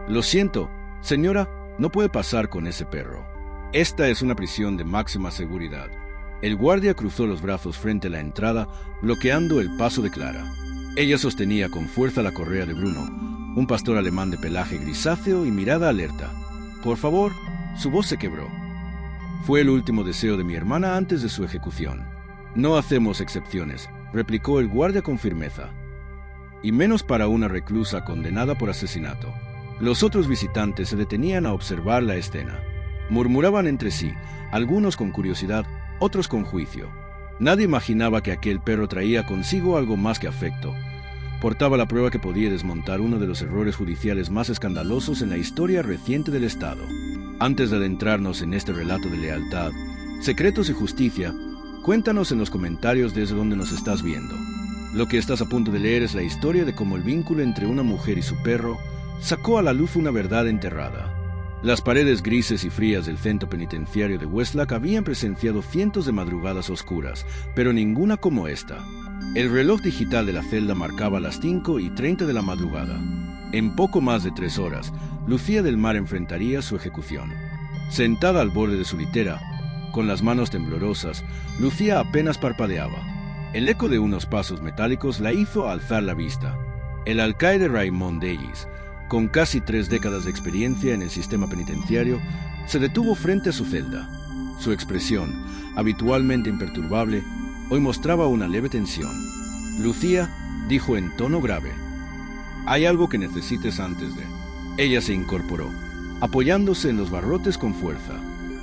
Lo siento, señora, no puede pasar con ese perro. Esta es una prisión de máxima seguridad. El guardia cruzó los brazos frente a la entrada, bloqueando el paso de Clara. Ella sostenía con fuerza la correa de Bruno, un pastor alemán de pelaje grisáceo y mirada alerta. Por favor, su voz se quebró. Fue el último deseo de mi hermana antes de su ejecución. No hacemos excepciones, replicó el guardia con firmeza. Y menos para una reclusa condenada por asesinato. Los otros visitantes se detenían a observar la escena. Murmuraban entre sí, algunos con curiosidad, otros con juicio. Nadie imaginaba que aquel perro traía consigo algo más que afecto. Portaba la prueba que podía desmontar uno de los errores judiciales más escandalosos en la historia reciente del Estado. Antes de adentrarnos en este relato de lealtad, secretos y justicia, cuéntanos en los comentarios desde donde nos estás viendo. Lo que estás a punto de leer es la historia de cómo el vínculo entre una mujer y su perro sacó a la luz una verdad enterrada. Las paredes grises y frías del centro penitenciario de Westlack habían presenciado cientos de madrugadas oscuras, pero ninguna como esta. El reloj digital de la celda marcaba las 5:30 de la madrugada. En poco más de 3 horas, Lucía del Mar enfrentaría su ejecución. Sentada al borde de su litera, con las manos temblorosas, Lucía apenas parpadeaba. El eco de unos pasos metálicos la hizo alzar la vista. El alcaide Raymond Ellis, con casi 3 décadas de experiencia en el sistema penitenciario, se detuvo frente a su celda. Su expresión, habitualmente imperturbable, hoy mostraba una leve tensión. Lucía dijo en tono grave: «Hay algo que necesites antes de...». Ella se incorporó, apoyándose en los barrotes con fuerza.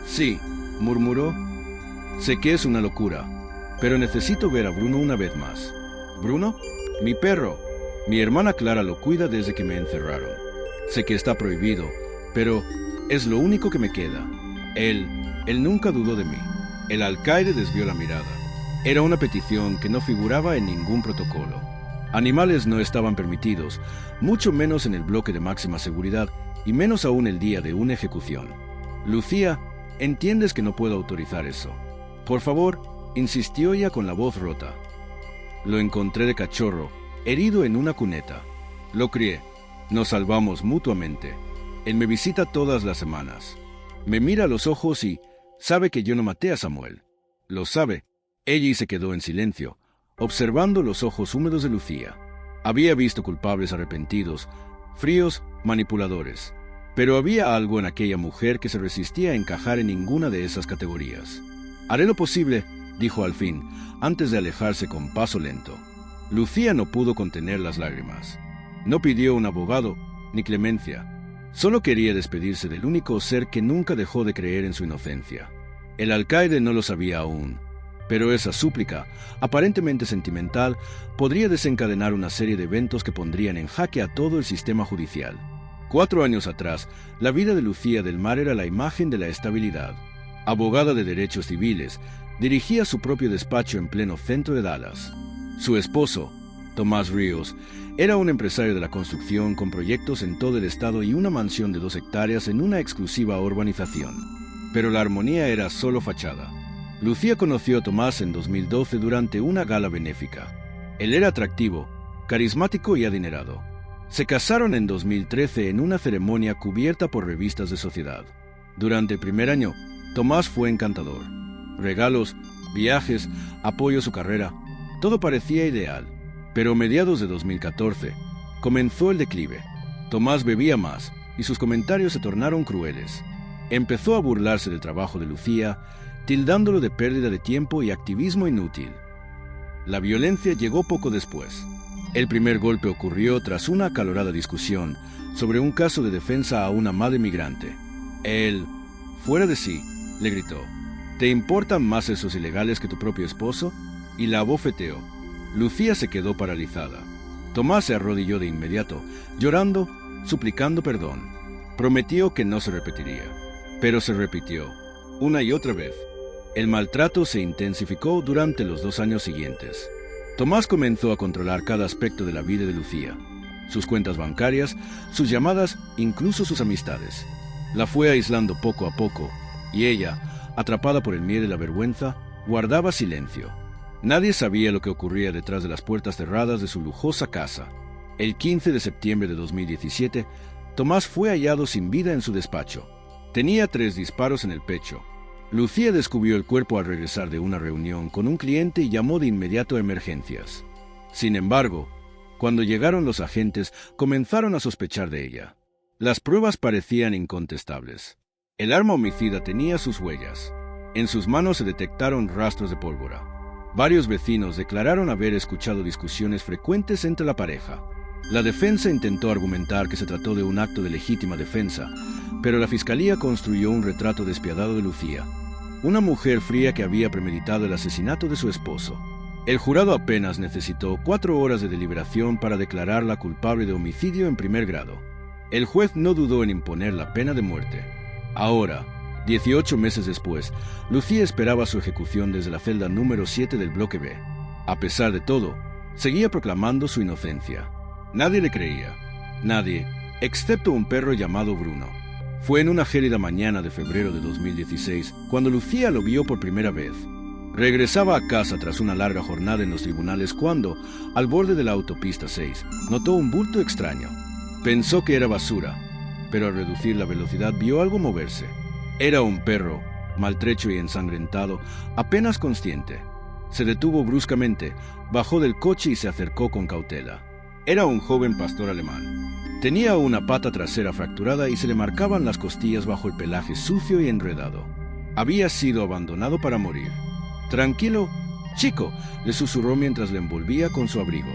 «Sí», murmuró. «Sé que es una locura, pero necesito ver a Bruno una vez más». «¿Bruno? Mi perro. Mi hermana Clara lo cuida desde que me encerraron. Sé que está prohibido, pero es lo único que me queda. Él nunca dudó de mí». El alcaide desvió la mirada. Era una petición que no figuraba en ningún protocolo. Animales no estaban permitidos, mucho menos en el bloque de máxima seguridad, y menos aún el día de una ejecución. «Lucía, entiendes que no puedo autorizar eso. Por favor», insistió ella con la voz rota. «Lo encontré de cachorro, herido en una cuneta. Lo crié. Nos salvamos mutuamente. Él me visita todas las semanas. Me mira a los ojos y sabe que yo no maté a Samuel. Lo sabe». Ella se quedó en silencio, observando los ojos húmedos de Lucía. Había visto culpables arrepentidos, fríos, manipuladores. Pero había algo en aquella mujer que se resistía a encajar en ninguna de esas categorías. «Haré lo posible», dijo al fin, antes de alejarse con paso lento. Lucía no pudo contener las lágrimas. No pidió un abogado, ni clemencia. Solo quería despedirse del único ser que nunca dejó de creer en su inocencia. El alcaide no lo sabía aún, pero esa súplica, aparentemente sentimental, podría desencadenar una serie de eventos que pondrían en jaque a todo el sistema judicial. 4 años atrás, la vida de Lucía del Mar era la imagen de la estabilidad. Abogada de derechos civiles, dirigía su propio despacho en pleno centro de Dallas. Su esposo, Tomás Ríos, era un empresario de la construcción con proyectos en todo el estado y una mansión de 2 hectáreas en una exclusiva urbanización. Pero la armonía era solo fachada. Lucía conoció a Tomás en 2012 durante una gala benéfica. Él era atractivo, carismático y adinerado. Se casaron en 2013 en una ceremonia cubierta por revistas de sociedad. Durante el primer año, Tomás fue encantador. Regalos, viajes, apoyo a su carrera, todo parecía ideal. Pero a mediados de 2014 comenzó el declive. Tomás bebía más y sus comentarios se tornaron crueles. Empezó a burlarse del trabajo de Lucía, tildándolo de pérdida de tiempo y activismo inútil. La violencia llegó poco después. El primer golpe ocurrió tras una acalorada discusión sobre un caso de defensa a una madre migrante. Él, fuera de sí, le gritó: «¿Te importan más esos ilegales que tu propio esposo?», y la abofeteó. Lucía se quedó paralizada. Tomás se arrodilló de inmediato, llorando, suplicando perdón. Prometió que no se repetiría. Pero se repitió, una y otra vez. El maltrato se intensificó durante los 2 años siguientes. Tomás comenzó a controlar cada aspecto de la vida de Lucía. Sus cuentas bancarias, sus llamadas, incluso sus amistades. La fue aislando poco a poco, y ella, atrapada por el miedo y la vergüenza, guardaba silencio. Nadie sabía lo que ocurría detrás de las puertas cerradas de su lujosa casa. El 15 de septiembre de 2017, Tomás fue hallado sin vida en su despacho. Tenía 3 disparos en el pecho. Lucía descubrió el cuerpo al regresar de una reunión con un cliente y llamó de inmediato a emergencias. Sin embargo, cuando llegaron los agentes, comenzaron a sospechar de ella. Las pruebas parecían incontestables. El arma homicida tenía sus huellas. En sus manos se detectaron rastros de pólvora. Varios vecinos declararon haber escuchado discusiones frecuentes entre la pareja. La defensa intentó argumentar que se trató de un acto de legítima defensa, pero la fiscalía construyó un retrato despiadado de Lucía, una mujer fría que había premeditado el asesinato de su esposo. El jurado apenas necesitó 4 horas de deliberación para declararla culpable de homicidio en primer grado. El juez no dudó en imponer la pena de muerte. Ahora, 18 meses después, Lucía esperaba su ejecución desde la celda número 7 del bloque B. A pesar de todo, seguía proclamando su inocencia. Nadie le creía. Nadie, excepto un perro llamado Bruno. Fue en una gélida mañana de febrero de 2016 cuando Lucía lo vio por primera vez. Regresaba a casa tras una larga jornada en los tribunales cuando, al borde de la autopista 6, notó un bulto extraño. Pensó que era basura, pero al reducir la velocidad vio algo moverse. Era un perro, maltrecho y ensangrentado, apenas consciente. Se detuvo bruscamente, bajó del coche y se acercó con cautela. Era un joven pastor alemán. Tenía una pata trasera fracturada y se le marcaban las costillas bajo el pelaje sucio y enredado. Había sido abandonado para morir. «Tranquilo, chico», le susurró mientras le envolvía con su abrigo.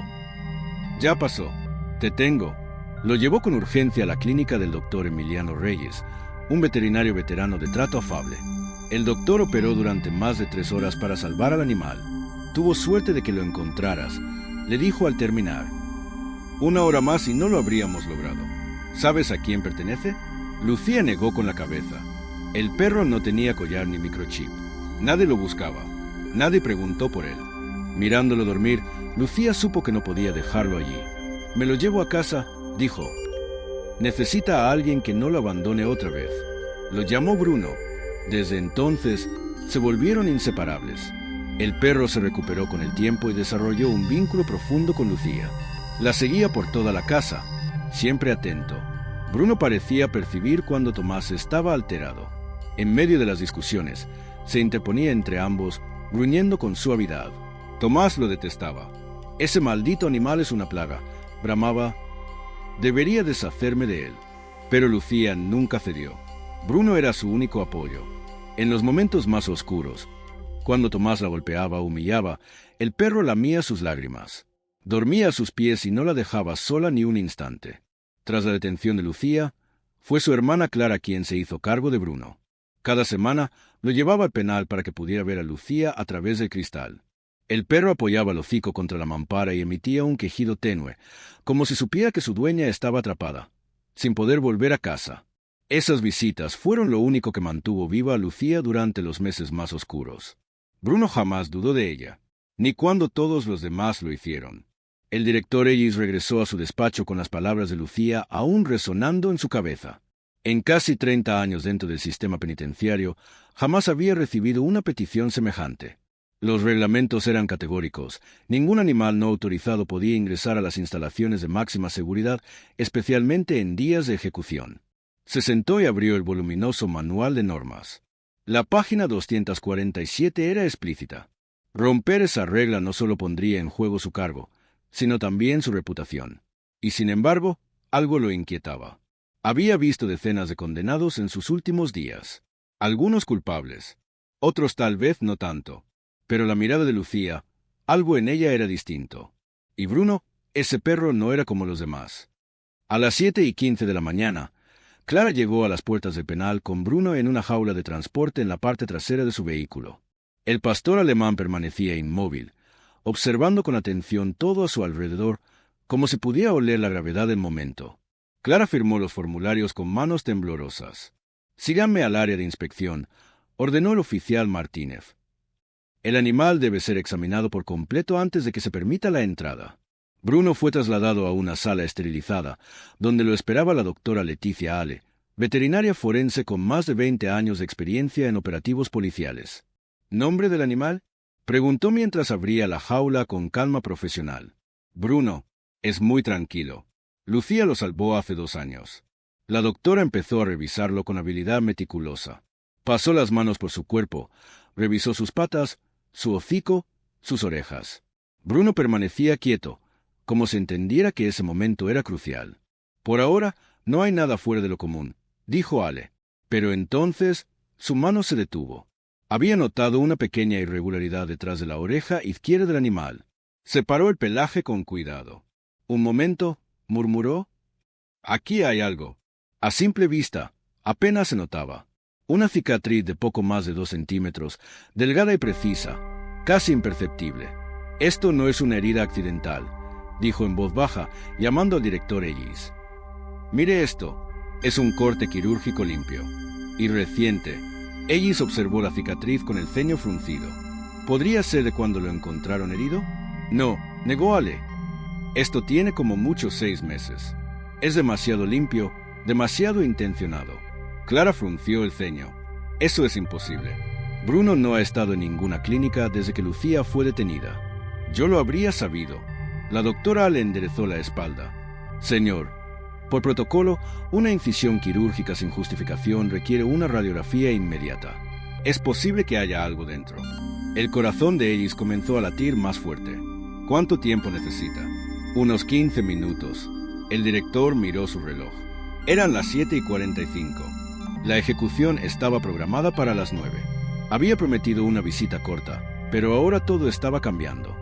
«Ya pasó. Te tengo». Lo llevó con urgencia a la clínica del doctor Emiliano Reyes, un veterinario veterano de trato afable. El doctor operó durante más de 3 horas para salvar al animal. «Tuvo suerte de que lo encontraras», le dijo al terminar. «1 hora más y no lo habríamos logrado». «¿Sabes a quién pertenece?». Lucía negó con la cabeza. El perro no tenía collar ni microchip. Nadie lo buscaba. Nadie preguntó por él. Mirándolo dormir, Lucía supo que no podía dejarlo allí. «Me lo llevo a casa», dijo. «Necesita a alguien que no lo abandone otra vez». Lo llamó Bruno. Desde entonces, se volvieron inseparables. El perro se recuperó con el tiempo y desarrolló un vínculo profundo con Lucía. La seguía por toda la casa, siempre atento. Bruno parecía percibir cuando Tomás estaba alterado. En medio de las discusiones, se interponía entre ambos, gruñendo con suavidad. Tomás lo detestaba. «Ese maldito animal es una plaga», bramaba. «Debería deshacerme de él». Pero Lucía nunca cedió. Bruno era su único apoyo. En los momentos más oscuros, cuando Tomás la golpeaba o humillaba, el perro lamía sus lágrimas. Dormía a sus pies y no la dejaba sola ni un instante. Tras la detención de Lucía, fue su hermana Clara quien se hizo cargo de Bruno. Cada semana lo llevaba al penal para que pudiera ver a Lucía a través del cristal. El perro apoyaba el hocico contra la mampara y emitía un quejido tenue, como si supiera que su dueña estaba atrapada, sin poder volver a casa. Esas visitas fueron lo único que mantuvo viva a Lucía durante los meses más oscuros. Bruno jamás dudó de ella, ni cuando todos los demás lo hicieron. El director Ellis regresó a su despacho con las palabras de Lucía aún resonando en su cabeza. En casi 30 años dentro del sistema penitenciario, jamás había recibido una petición semejante. Los reglamentos eran categóricos. Ningún animal no autorizado podía ingresar a las instalaciones de máxima seguridad, especialmente en días de ejecución. Se sentó y abrió el voluminoso manual de normas. La página 247 era explícita. Romper esa regla no solo pondría en juego su cargo, sino también su reputación. Y sin embargo, algo lo inquietaba. Había visto decenas de condenados en sus últimos días. Algunos culpables, otros tal vez no tanto. Pero la mirada de Lucía, algo en ella era distinto. Y Bruno, ese perro no era como los demás. A las 7:15 de la mañana, Clara llegó a las puertas del penal con Bruno en una jaula de transporte en la parte trasera de su vehículo. El pastor alemán permanecía inmóvil, observando con atención todo a su alrededor, como si pudiera oler la gravedad del momento. Clara firmó los formularios con manos temblorosas. «Síganme al área de inspección», ordenó el oficial Martínez. «El animal debe ser examinado por completo antes de que se permita la entrada». Bruno fue trasladado a una sala esterilizada, donde lo esperaba la doctora Leticia Ale, veterinaria forense con más de 20 años de experiencia en operativos policiales. «¿Nombre del animal?», preguntó mientras abría la jaula con calma profesional. «Bruno, es muy tranquilo. Lucía lo salvó hace 2 años». La doctora empezó a revisarlo con habilidad meticulosa. Pasó las manos por su cuerpo, revisó sus patas, su hocico, sus orejas. Bruno permanecía quieto, como si entendiera que ese momento era crucial. Por ahora, no hay nada fuera de lo común, dijo Ale. Pero entonces, su mano se detuvo. Había notado una pequeña irregularidad detrás de la oreja izquierda del animal. Separó el pelaje con cuidado. Un momento, murmuró. Aquí hay algo. A simple vista, apenas se notaba. Una cicatriz de poco más de 2 centímetros, delgada y precisa, casi imperceptible. Esto no es una herida accidental, dijo en voz baja, llamando al director Ellis. Mire esto. Es un corte quirúrgico limpio. Y reciente. Ellis observó la cicatriz con el ceño fruncido. ¿Podría ser de cuando lo encontraron herido? No, negó Ale. Esto tiene como mucho 6 meses. Es demasiado limpio, demasiado intencionado. Clara frunció el ceño. Eso es imposible. Bruno no ha estado en ninguna clínica desde que Lucía fue detenida. Yo lo habría sabido. La doctora le enderezó la espalda. Señor, por protocolo, una incisión quirúrgica sin justificación requiere una radiografía inmediata. Es posible que haya algo dentro. El corazón de Ellis comenzó a latir más fuerte. ¿Cuánto tiempo necesita? Unos 15 minutos. El director miró su reloj. Eran las 7:45. La ejecución estaba programada para las 9. Había prometido una visita corta, pero ahora todo estaba cambiando.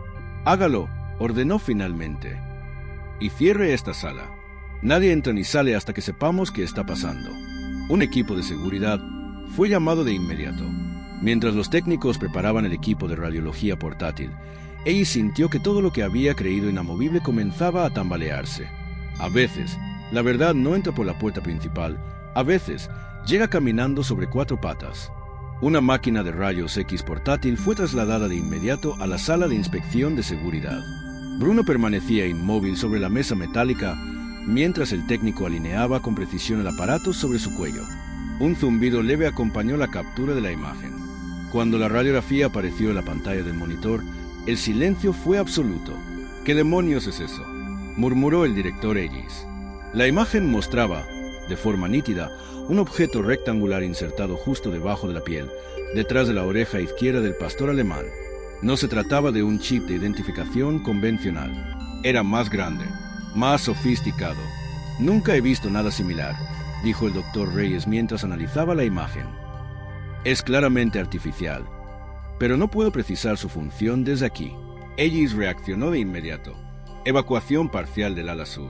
Hágalo, ordenó finalmente. Y cierre esta sala. Nadie entra ni sale hasta que sepamos qué está pasando. Un equipo de seguridad fue llamado de inmediato. Mientras los técnicos preparaban el equipo de radiología portátil, ella sintió que todo lo que había creído inamovible comenzaba a tambalearse. A veces, la verdad no entra por la puerta principal. A veces, llega caminando sobre 4 patas. Una máquina de rayos X portátil fue trasladada de inmediato a la sala de inspección de seguridad. Bruno permanecía inmóvil sobre la mesa metálica mientras el técnico alineaba con precisión el aparato sobre su cuello. Un zumbido leve acompañó la captura de la imagen. Cuando la radiografía apareció en la pantalla del monitor, el silencio fue absoluto. ¿Qué demonios es eso?, murmuró el director Ellis. La imagen mostraba, de forma nítida, un objeto rectangular insertado justo debajo de la piel, detrás de la oreja izquierda del pastor alemán. No se trataba de un chip de identificación convencional. Era más grande, más sofisticado. Nunca he visto nada similar, dijo el doctor Reyes mientras analizaba la imagen. Es claramente artificial, pero no puedo precisar su función desde aquí. Ellis reaccionó de inmediato. Evacuación parcial del ala sur.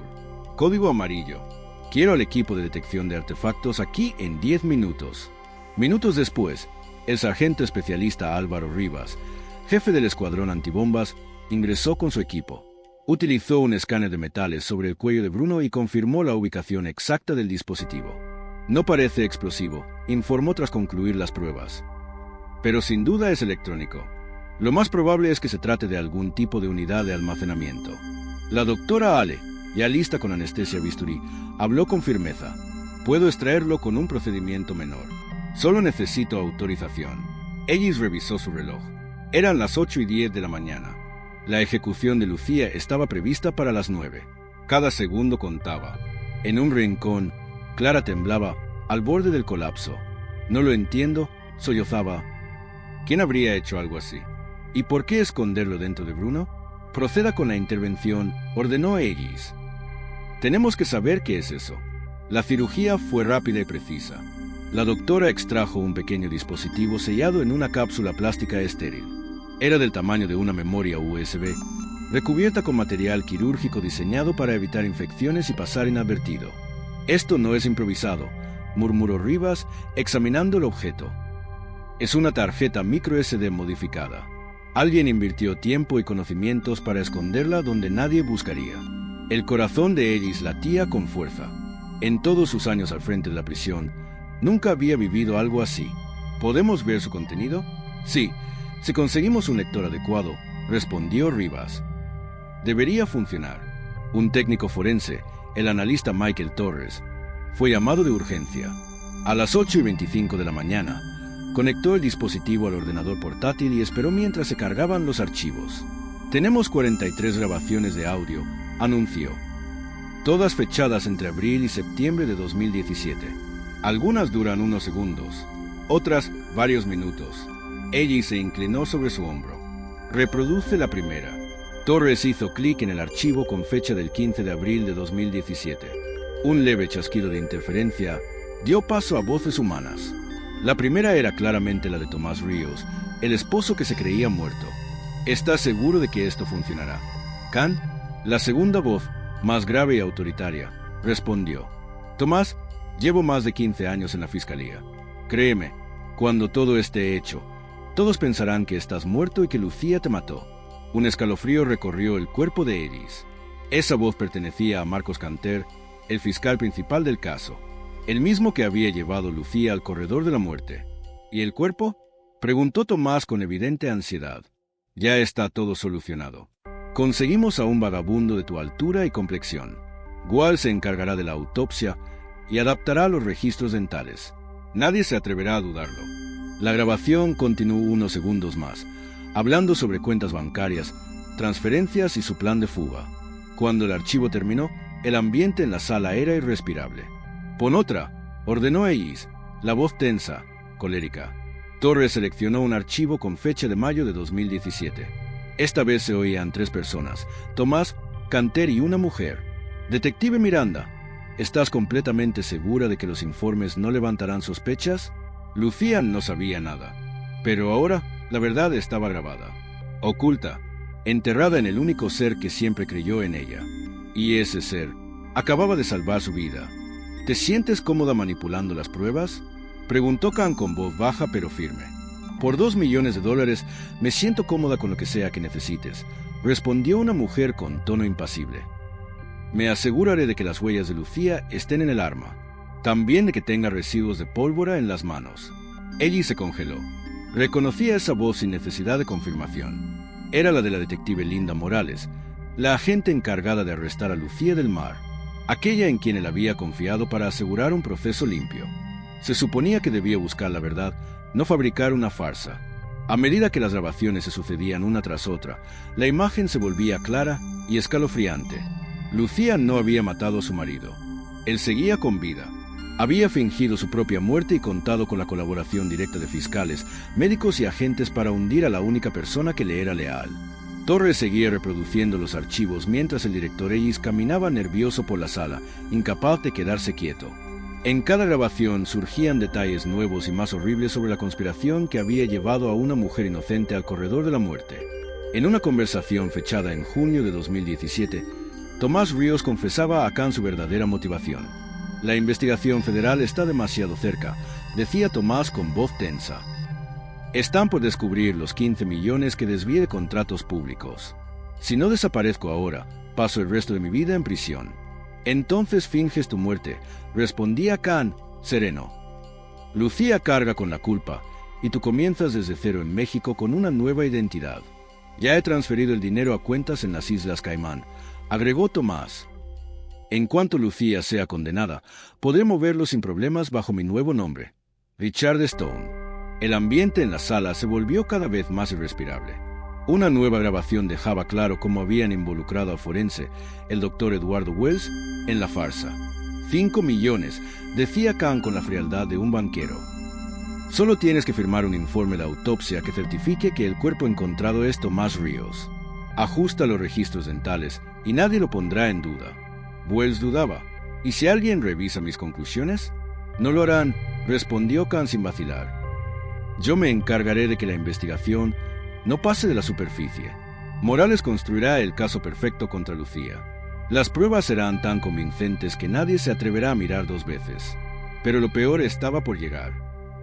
Código amarillo. Quiero al equipo de detección de artefactos aquí en 10 minutos. Minutos después, el sargento especialista Álvaro Rivas, jefe del escuadrón antibombas, ingresó con su equipo. Utilizó un escáner de metales sobre el cuello de Bruno y confirmó la ubicación exacta del dispositivo. No parece explosivo, informó tras concluir las pruebas. Pero sin duda es electrónico. Lo más probable es que se trate de algún tipo de unidad de almacenamiento. La doctora Ale, ya lista con anestesia bisturí, habló con firmeza. Puedo extraerlo con un procedimiento menor. Solo necesito autorización. Ellis revisó su reloj. Eran las 8:10 de la mañana. La ejecución de Lucía estaba prevista para las 9. Cada segundo contaba. En un rincón, Clara temblaba, al borde del colapso. No lo entiendo, sollozaba. ¿Quién habría hecho algo así? ¿Y por qué esconderlo dentro de Bruno? Proceda con la intervención, ordenó Ellis. Tenemos que saber qué es eso. La cirugía fue rápida y precisa. La doctora extrajo un pequeño dispositivo sellado en una cápsula plástica estéril. Era del tamaño de una memoria USB, recubierta con material quirúrgico diseñado para evitar infecciones y pasar inadvertido. Esto no es improvisado, murmuró Rivas, examinando el objeto. Es una tarjeta microSD modificada. Alguien invirtió tiempo y conocimientos para esconderla donde nadie buscaría. El corazón de Ellis latía con fuerza. En todos sus años al frente de la prisión, nunca había vivido algo así. ¿Podemos ver su contenido? Sí, si conseguimos un lector adecuado, respondió Rivas. Debería funcionar. Un técnico forense, el analista Michael Torres, fue llamado de urgencia. A las 8:25 de la mañana, conectó el dispositivo al ordenador portátil y esperó mientras se cargaban los archivos. Tenemos 43 grabaciones de audio, anunció. todas fechadas entre abril y septiembre de 2017. Algunas duran unos segundos, otras varios minutos. Ellis se inclinó sobre su hombro. Reproduce la primera. Torres hizo clic en el archivo con fecha del 15 de abril de 2017. Un leve chasquido de interferencia dio paso a voces humanas. La primera era claramente la de Tomás Ríos, el esposo que se creía muerto. ¿Estás seguro de que esto funcionará, Khan? La segunda voz, más grave y autoritaria, respondió. Tomás, llevo más de 15 años en la fiscalía. Créeme, cuando todo esté hecho, todos pensarán que estás muerto y que Lucía te mató. Un escalofrío recorrió el cuerpo de Ellis. Esa voz pertenecía a Marcos Canter, el fiscal principal del caso, el mismo que había llevado a Lucía al corredor de la muerte. ¿Y el cuerpo?, preguntó Tomás con evidente ansiedad. Ya está todo solucionado. Conseguimos a un vagabundo de tu altura y complexión. Gual se encargará de la autopsia y adaptará los registros dentales. Nadie se atreverá a dudarlo. La grabación continuó unos segundos más, hablando sobre cuentas bancarias, transferencias y su plan de fuga. Cuando el archivo terminó, el ambiente en la sala era irrespirable. «Pon otra», ordenó Ellis, la voz tensa, colérica. Torres seleccionó un archivo con fecha de mayo de 2017. Esta vez se oían 3 personas, Tomás, Canter y una mujer. «Detective Miranda, ¿estás completamente segura de que los informes no levantarán sospechas?» Lucía no sabía nada, pero ahora la verdad estaba grabada, oculta, enterrada en el único ser que siempre creyó en ella. Y ese ser acababa de salvar su vida. ¿Te sientes cómoda manipulando las pruebas?, preguntó Khan con voz baja pero firme. «Por $2 millones me siento cómoda con lo que sea que necesites», respondió una mujer con tono impasible. «Me aseguraré de que las huellas de Lucía estén en el arma. También de que tenga residuos de pólvora en las manos». Ellis se congeló. Reconocía esa voz sin necesidad de confirmación. Era la de la detective Linda Morales, la agente encargada de arrestar a Lucía del Mar, aquella en quien él había confiado para asegurar un proceso limpio. Se suponía que debía buscar la verdad, no fabricar una farsa. A medida que las grabaciones se sucedían una tras otra, la imagen se volvía clara y escalofriante. Lucía no había matado a su marido. Él seguía con vida. Había fingido su propia muerte y contado con la colaboración directa de fiscales, médicos y agentes para hundir a la única persona que le era leal. Torres seguía reproduciendo los archivos mientras el director Ellis caminaba nervioso por la sala, incapaz de quedarse quieto. En cada grabación surgían detalles nuevos y más horribles sobre la conspiración que había llevado a una mujer inocente al corredor de la muerte. En una conversación fechada en junio de 2017, Tomás Ríos confesaba a Khan su verdadera motivación. «La investigación federal está demasiado cerca», decía Tomás con voz tensa. «Están por descubrir los 15 millones que desvié de contratos públicos. Si no desaparezco ahora, paso el resto de mi vida en prisión». «Entonces finges tu muerte», respondía Khan, sereno. «Lucía carga con la culpa, y tú comienzas desde cero en México con una nueva identidad. Ya he transferido el dinero a cuentas en las Islas Caimán», agregó Tomás. «En cuanto Lucía sea condenada, podré moverlo sin problemas bajo mi nuevo nombre, Richard Stone». El ambiente en la sala se volvió cada vez más irrespirable. Una nueva grabación dejaba claro cómo habían involucrado al forense, el doctor Eduardo Wells, en la farsa. 5 millones, decía Khan con la frialdad de un banquero. «Solo tienes que firmar un informe de autopsia que certifique que el cuerpo encontrado es Tomás Ríos. Ajusta los registros dentales y nadie lo pondrá en duda». Wells dudaba. «¿Y si alguien revisa mis conclusiones?». «No lo harán», respondió Khan sin vacilar. «Yo me encargaré de que la investigación no pase de la superficie. Morales construirá el caso perfecto contra Lucía. Las pruebas serán tan convincentes que nadie se atreverá a mirar 2 veces. Pero lo peor estaba por llegar.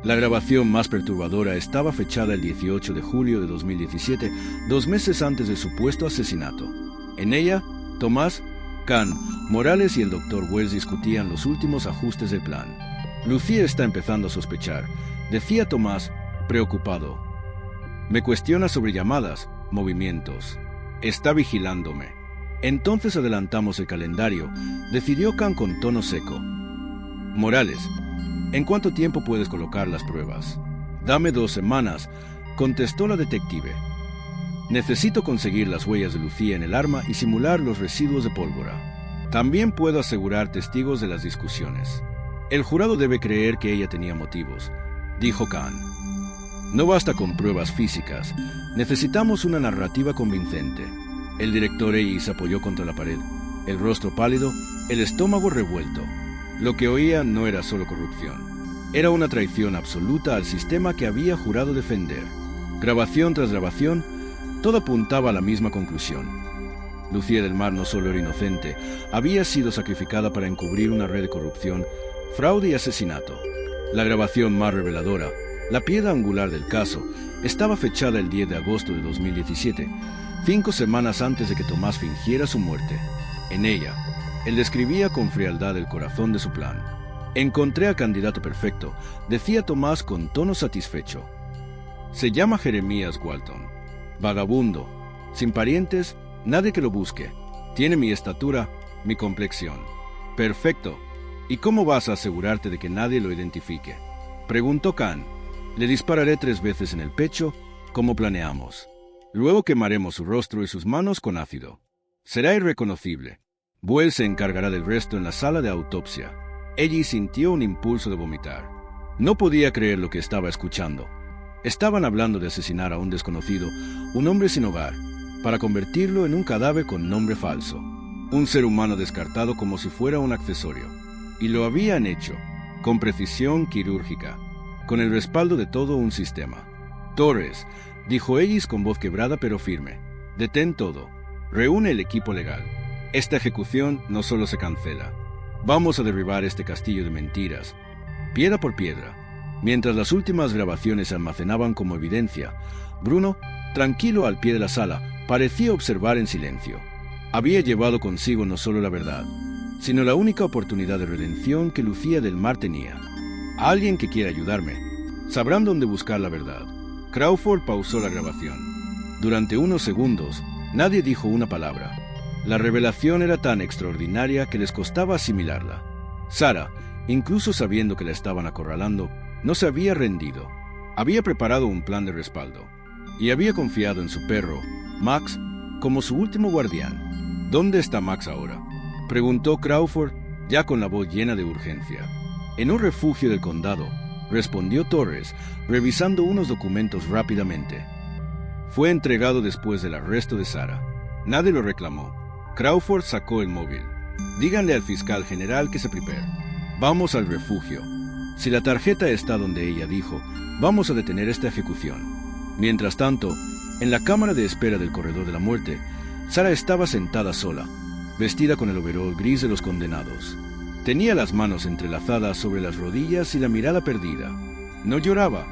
La grabación más perturbadora estaba fechada el 18 de julio de 2017, 2 meses antes del supuesto asesinato. En ella, Tomás, Khan, Morales y el Dr. Wells discutían los últimos ajustes del plan. «Lucía está empezando a sospechar», decía Tomás, preocupado. «Me cuestiona sobre llamadas, movimientos. Está vigilándome». «Entonces adelantamos el calendario», decidió Khan con tono seco. «Morales, ¿en cuánto tiempo puedes colocar las pruebas?». «Dame 2 semanas», contestó la detective. «Necesito conseguir las huellas de Lucía en el arma y simular los residuos de pólvora». También puedo asegurar testigos de las discusiones. El jurado debe creer que ella tenía motivos, dijo Khan. No basta con pruebas físicas, necesitamos una narrativa convincente. El director Ellis se apoyó contra la pared, el rostro pálido, el estómago revuelto. Lo que oía no era solo corrupción, era una traición absoluta al sistema que había jurado defender. Grabación tras grabación, todo apuntaba a la misma conclusión. Lucía del Mar no solo era inocente, había sido sacrificada para encubrir una red de corrupción, fraude y asesinato. La grabación más reveladora, la piedra angular del caso, estaba fechada el 10 de agosto de 2017, 5 semanas antes de que Tomás fingiera su muerte. En ella, él describía con frialdad el corazón de su plan. Encontré al candidato perfecto, decía Tomás con tono satisfecho. Se llama Jeremías Walton. Vagabundo, sin parientes, nadie que lo busque. Tiene mi estatura, mi complexión. Perfecto. ¿Y cómo vas a asegurarte de que nadie lo identifique? Preguntó Khan. Le dispararé 3 veces en el pecho, como planeamos. Luego quemaremos su rostro y sus manos con ácido. Será irreconocible. Buell se encargará del resto en la sala de autopsia. Ellie sintió un impulso de vomitar. No podía creer lo que estaba escuchando. Estaban hablando de asesinar a un desconocido, un hombre sin hogar, para convertirlo en un cadáver con nombre falso. Un ser humano descartado como si fuera un accesorio. Y lo habían hecho, con precisión quirúrgica, con el respaldo de todo un sistema. Torres, dijo Ellis con voz quebrada pero firme, detén todo, reúne el equipo legal. Esta ejecución no solo se cancela. Vamos a derribar este castillo de mentiras, piedra por piedra. Mientras las últimas grabaciones se almacenaban como evidencia, Bruno, tranquilo al pie de la sala, parecía observar en silencio. Había llevado consigo no solo la verdad, sino la única oportunidad de redención que Lucía del Mar tenía. Alguien que quiera ayudarme. Sabrán dónde buscar la verdad. Crawford pausó la grabación. Durante unos segundos, nadie dijo una palabra. La revelación era tan extraordinaria que les costaba asimilarla. Sarah, incluso sabiendo que la estaban acorralando, no se había rendido. Había preparado un plan de respaldo. Y había confiado en su perro, Max, como su último guardián. ¿Dónde está Max ahora?, preguntó Crawford, ya con la voz llena de urgencia. En un refugio del condado, respondió Torres, revisando unos documentos rápidamente. Fue entregado después del arresto de Sarah. Nadie lo reclamó. Crawford sacó el móvil. Díganle al fiscal general que se prepare. Vamos al refugio. Si la tarjeta está donde ella dijo, vamos a detener esta ejecución. Mientras tanto, en la cámara de espera del corredor de la muerte, Sarah estaba sentada sola, vestida con el overol gris de los condenados. Tenía las manos entrelazadas sobre las rodillas y la mirada perdida. No lloraba,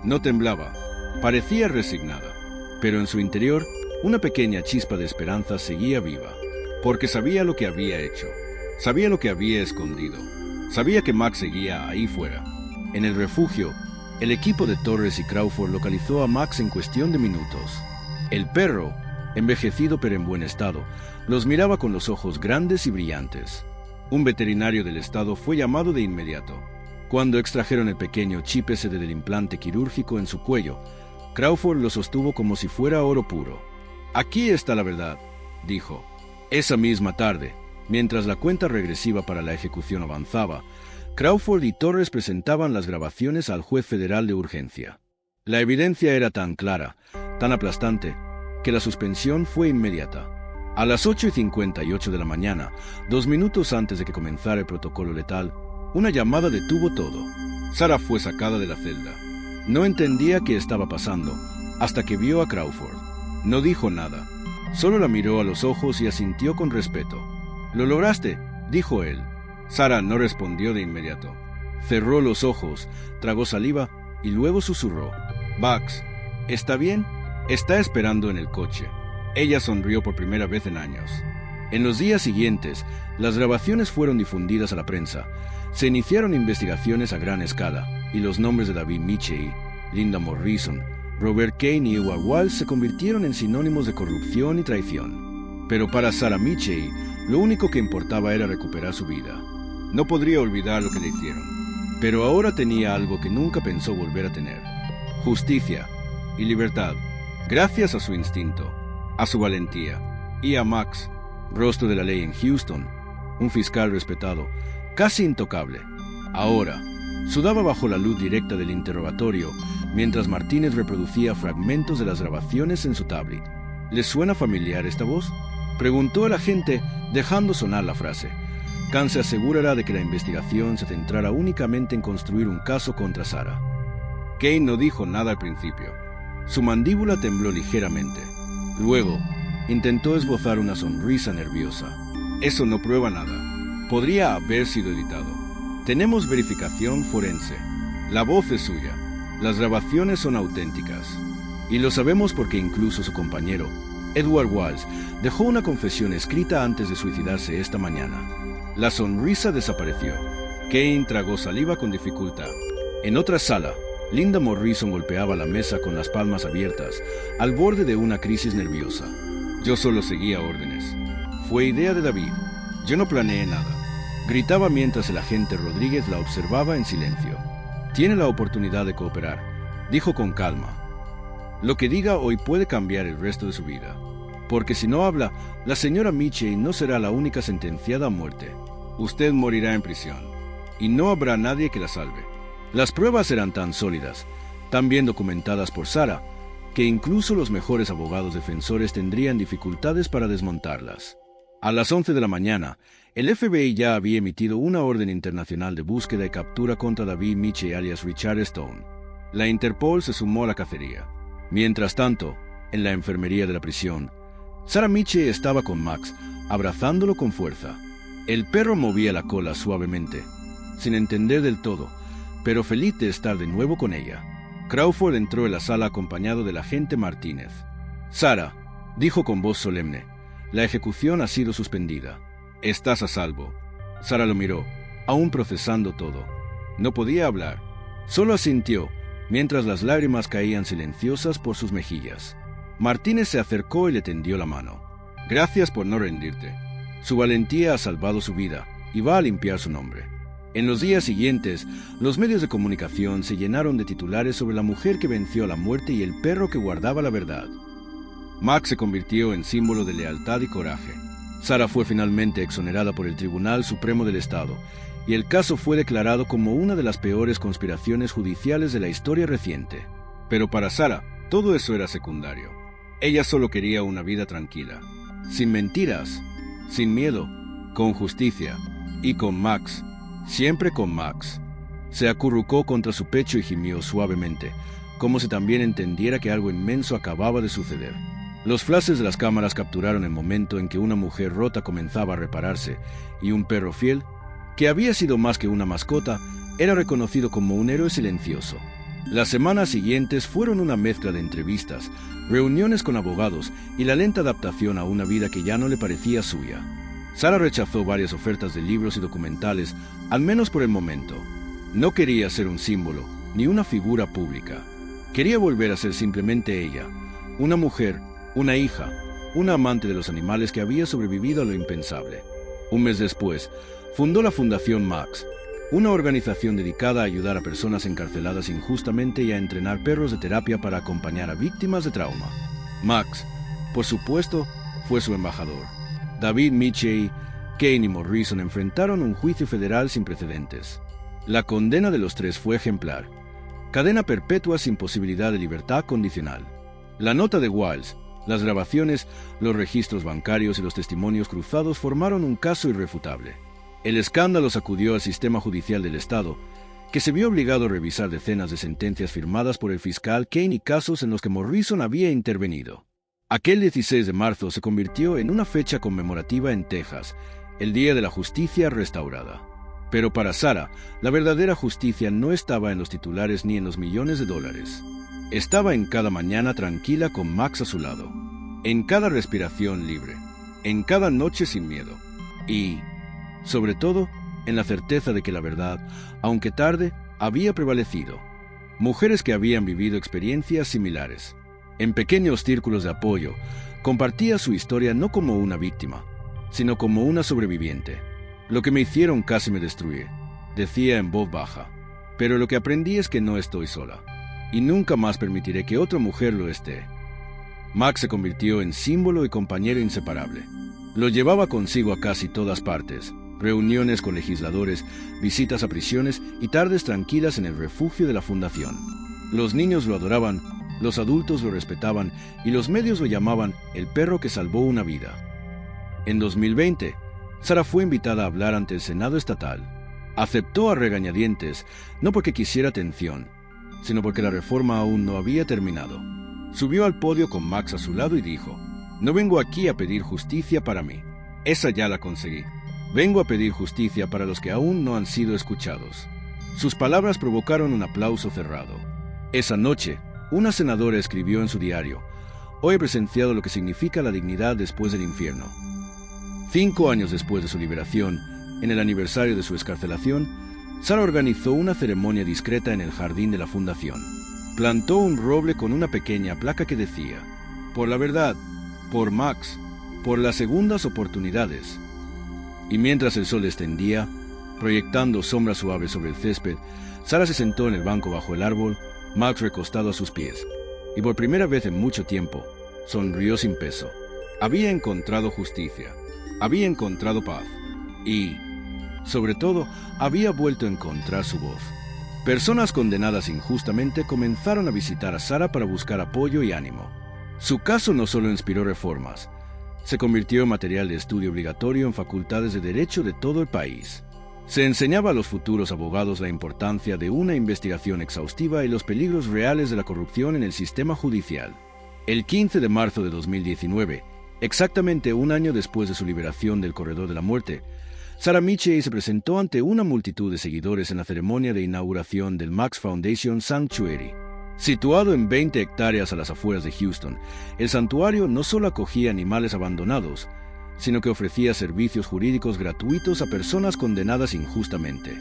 no temblaba, parecía resignada, pero en su interior una pequeña chispa de esperanza seguía viva, porque sabía lo que había hecho, sabía lo que había escondido, sabía que Max seguía ahí fuera. En el refugio, el equipo de Torres y Crawford localizó a Max en cuestión de minutos. El perro, envejecido pero en buen estado, los miraba con los ojos grandes y brillantes. Un veterinario del estado fue llamado de inmediato. Cuando extrajeron el pequeño chip ese del implante quirúrgico en su cuello, Crawford lo sostuvo como si fuera oro puro. Aquí está la verdad, dijo. Esa misma tarde, mientras la cuenta regresiva para la ejecución avanzaba, Crawford y Torres presentaban las grabaciones al juez federal de urgencia. La evidencia era tan clara, tan aplastante, que la suspensión fue inmediata. A las 8:58 de la mañana, 2 minutos antes de que comenzara el protocolo letal, una llamada detuvo todo. Sarah fue sacada de la celda. No entendía qué estaba pasando, hasta que vio a Crawford. No dijo nada, solo la miró a los ojos y asintió con respeto. «Lo lograste», dijo él. Sarah no respondió de inmediato. Cerró los ojos, tragó saliva y luego susurró. «Bugs, ¿está bien?» «Está esperando en el coche». Ella sonrió por primera vez en años. En los días siguientes, las grabaciones fueron difundidas a la prensa. Se iniciaron investigaciones a gran escala, y los nombres de David Michie, Linda Morrison, Robert Kane y Edward Walsh se convirtieron en sinónimos de corrupción y traición. Pero para Sarah Michie, lo único que importaba era recuperar su vida. No podría olvidar lo que le hicieron. Pero ahora tenía algo que nunca pensó volver a tener: justicia y libertad, gracias a su instinto, a su valentía, y a Max, rostro de la ley en Houston, un fiscal respetado, casi intocable. Ahora, sudaba bajo la luz directa del interrogatorio, mientras Martínez reproducía fragmentos de las grabaciones en su tablet. ¿Les suena familiar esta voz?, preguntó el agente, dejando sonar la frase. Khan se asegurará de que la investigación se centrara únicamente en construir un caso contra Sarah. Kane no dijo nada al principio. Su mandíbula tembló ligeramente. Luego, intentó esbozar una sonrisa nerviosa. Eso no prueba nada. Podría haber sido editado. Tenemos verificación forense. La voz es suya. Las grabaciones son auténticas. Y lo sabemos porque incluso su compañero, Edward Walls, dejó una confesión escrita antes de suicidarse esta mañana. La sonrisa desapareció. Kane tragó saliva con dificultad. En otra sala, Linda Morrison golpeaba la mesa con las palmas abiertas, al borde de una crisis nerviosa. Yo solo seguía órdenes. Fue idea de David. Yo no planeé nada. Gritaba mientras el agente Rodríguez la observaba en silencio. Tiene la oportunidad de cooperar, dijo con calma. Lo que diga hoy puede cambiar el resto de su vida. Porque si no habla, la señora Mitchell no será la única sentenciada a muerte. Usted morirá en prisión. Y no habrá nadie que la salve. Las pruebas eran tan sólidas, tan bien documentadas por Sarah, que incluso los mejores abogados defensores tendrían dificultades para desmontarlas. A las 11 de la mañana, el FBI ya había emitido una orden internacional de búsqueda y captura contra David Mitchell alias Richard Stone. La Interpol se sumó a la cacería. Mientras tanto, en la enfermería de la prisión, Sarah Mitchell estaba con Max, abrazándolo con fuerza. El perro movía la cola suavemente, sin entender del todo, pero feliz de estar de nuevo con ella. Crawford entró en la sala acompañado del agente Martínez. «Sarah», dijo con voz solemne, «la ejecución ha sido suspendida. Estás a salvo». Sarah lo miró, aún procesando todo. No podía hablar, solo asintió, mientras las lágrimas caían silenciosas por sus mejillas. Martínez se acercó y le tendió la mano. «Gracias por no rendirte. Su valentía ha salvado su vida y va a limpiar su nombre». En los días siguientes, los medios de comunicación se llenaron de titulares sobre la mujer que venció a la muerte y el perro que guardaba la verdad. Max se convirtió en símbolo de lealtad y coraje. Sarah fue finalmente exonerada por el Tribunal Supremo del Estado, y el caso fue declarado como una de las peores conspiraciones judiciales de la historia reciente. Pero para Sarah, todo eso era secundario. Ella solo quería una vida tranquila, sin mentiras, sin miedo, con justicia y con Max. Siempre con Max. Se acurrucó contra su pecho y gimió suavemente, como si también entendiera que algo inmenso acababa de suceder. Los flashes de las cámaras capturaron el momento en que una mujer rota comenzaba a repararse y un perro fiel, que había sido más que una mascota, era reconocido como un héroe silencioso. Las semanas siguientes fueron una mezcla de entrevistas, reuniones con abogados y la lenta adaptación a una vida que ya no le parecía suya. Sarah rechazó varias ofertas de libros y documentales, al menos por el momento. No quería ser un símbolo, ni una figura pública. Quería volver a ser simplemente ella, una mujer, una hija, una amante de los animales que había sobrevivido a lo impensable. Un mes después, fundó la Fundación Max, una organización dedicada a ayudar a personas encarceladas injustamente y a entrenar perros de terapia para acompañar a víctimas de trauma. Max, por supuesto, fue su embajador. David Mitchell, Kane y Morrison enfrentaron un juicio federal sin precedentes. La condena de los tres fue ejemplar. Cadena perpetua sin posibilidad de libertad condicional. La nota de Walls, las grabaciones, los registros bancarios y los testimonios cruzados formaron un caso irrefutable. El escándalo sacudió al sistema judicial del Estado, que se vio obligado a revisar decenas de sentencias firmadas por el fiscal Kane y casos en los que Morrison había intervenido. Aquel 16 de marzo se convirtió en una fecha conmemorativa en Texas, el Día de la Justicia Restaurada. Pero para Sarah, la verdadera justicia no estaba en los titulares ni en los millones de dólares. Estaba en cada mañana tranquila con Max a su lado, en cada respiración libre, en cada noche sin miedo y, sobre todo, en la certeza de que la verdad, aunque tarde, había prevalecido. Mujeres que habían vivido experiencias similares. En pequeños círculos de apoyo, compartía su historia no como una víctima, sino como una sobreviviente. Lo que me hicieron casi me destruye, decía en voz baja, pero lo que aprendí es que no estoy sola, y nunca más permitiré que otra mujer lo esté. Max se convirtió en símbolo y compañero inseparable. Lo llevaba consigo a casi todas partes, reuniones con legisladores, visitas a prisiones y tardes tranquilas en el refugio de la fundación. Los niños lo adoraban, los adultos lo respetaban y los medios lo llamaban el perro que salvó una vida. En 2020, Sarah fue invitada a hablar ante el Senado estatal. Aceptó a regañadientes, no porque quisiera atención, sino porque la reforma aún no había terminado. Subió al podio con Max a su lado y dijo: «No vengo aquí a pedir justicia para mí. Esa ya la conseguí. Vengo a pedir justicia para los que aún no han sido escuchados». Sus palabras provocaron un aplauso cerrado. Esa noche, una senadora escribió en su diario: «Hoy he presenciado lo que significa la dignidad después del infierno». 5 años después de su liberación, en el aniversario de su excarcelación, Sarah organizó una ceremonia discreta en el jardín de la fundación. Plantó un roble con una pequeña placa que decía: «Por la verdad, por Max, por las segundas oportunidades». Y mientras el sol descendía, proyectando sombras suaves sobre el césped, Sarah se sentó en el banco bajo el árbol, Max recostado a sus pies, y por primera vez en mucho tiempo, sonrió sin peso. Había encontrado justicia, había encontrado paz, y, sobre todo, había vuelto a encontrar su voz. Personas condenadas injustamente comenzaron a visitar a Sarah para buscar apoyo y ánimo. Su caso no solo inspiró reformas, se convirtió en material de estudio obligatorio en facultades de derecho de todo el país. Se enseñaba a los futuros abogados la importancia de una investigación exhaustiva y los peligros reales de la corrupción en el sistema judicial. El 15 de marzo de 2019, exactamente un año después de su liberación del corredor de la muerte, Sarah Michie se presentó ante una multitud de seguidores en la ceremonia de inauguración del Max Foundation Sanctuary. Situado en 20 hectáreas a las afueras de Houston, el santuario no solo acogía animales abandonados, sino que ofrecía servicios jurídicos gratuitos a personas condenadas injustamente.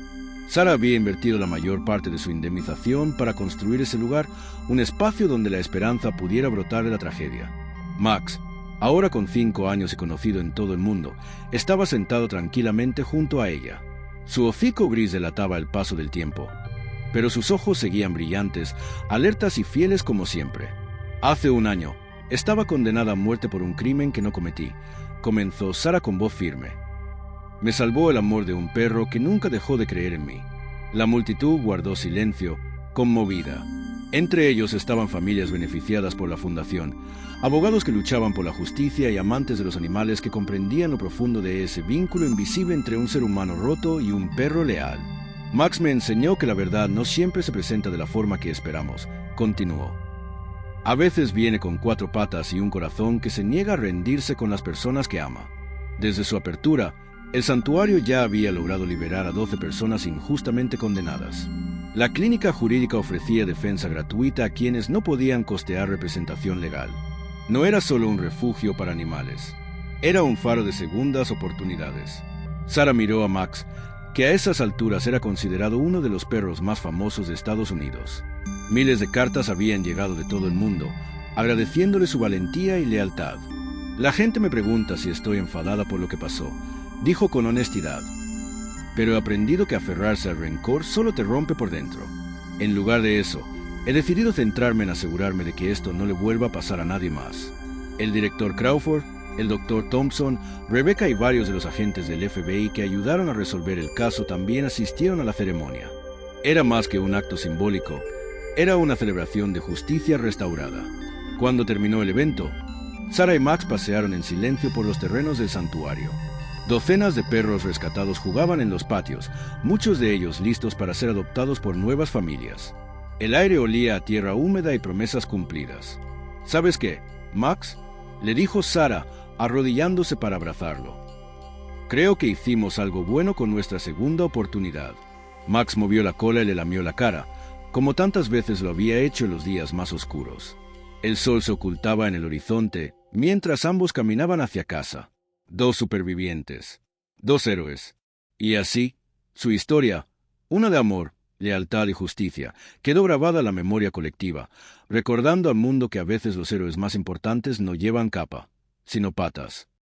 Sarah había invertido la mayor parte de su indemnización para construir ese lugar, un espacio donde la esperanza pudiera brotar de la tragedia. Max, ahora con 5 años y conocido en todo el mundo, estaba sentado tranquilamente junto a ella. Su hocico gris delataba el paso del tiempo, pero sus ojos seguían brillantes, alertas y fieles como siempre. «Hace un año, estaba condenada a muerte por un crimen que no cometí», comenzó Sarah con voz firme. «Me salvó el amor de un perro que nunca dejó de creer en mí». La multitud guardó silencio, conmovida. Entre ellos estaban familias beneficiadas por la fundación, abogados que luchaban por la justicia y amantes de los animales que comprendían lo profundo de ese vínculo invisible entre un ser humano roto y un perro leal. «Max me enseñó que la verdad no siempre se presenta de la forma que esperamos», continuó. «A veces viene con 4 patas y un corazón que se niega a rendirse con las personas que ama». Desde su apertura, el santuario ya había logrado liberar a 12 personas injustamente condenadas. La clínica jurídica ofrecía defensa gratuita a quienes no podían costear representación legal. No era solo un refugio para animales, era un faro de segundas oportunidades. Sarah miró a Max, que a esas alturas era considerado uno de los perros más famosos de Estados Unidos. Miles de cartas habían llegado de todo el mundo, agradeciéndole su valentía y lealtad. «La gente me pregunta si estoy enfadada por lo que pasó», dijo con honestidad. «Pero he aprendido que aferrarse al rencor solo te rompe por dentro. En lugar de eso, he decidido centrarme en asegurarme de que esto no le vuelva a pasar a nadie más». El director Crawford, el Dr. Thompson, Rebecca y varios de los agentes del FBI que ayudaron a resolver el caso también asistieron a la ceremonia. Era más que un acto simbólico, era una celebración de justicia restaurada. Cuando terminó el evento, Sarah y Max pasearon en silencio por los terrenos del santuario. Docenas de perros rescatados jugaban en los patios, muchos de ellos listos para ser adoptados por nuevas familias. El aire olía a tierra húmeda y promesas cumplidas. «¿Sabes qué, Max?», le dijo Sarah, arrodillándose para abrazarlo. «Creo que hicimos algo bueno con nuestra segunda oportunidad». Max movió la cola y le lamió la cara, como tantas veces lo había hecho en los días más oscuros. El sol se ocultaba en el horizonte, mientras ambos caminaban hacia casa. 2 supervivientes, 2 héroes. Y así, su historia, una de amor, lealtad y justicia, quedó grabada en la memoria colectiva, recordando al mundo que a veces los héroes más importantes no llevan capa, sino patas.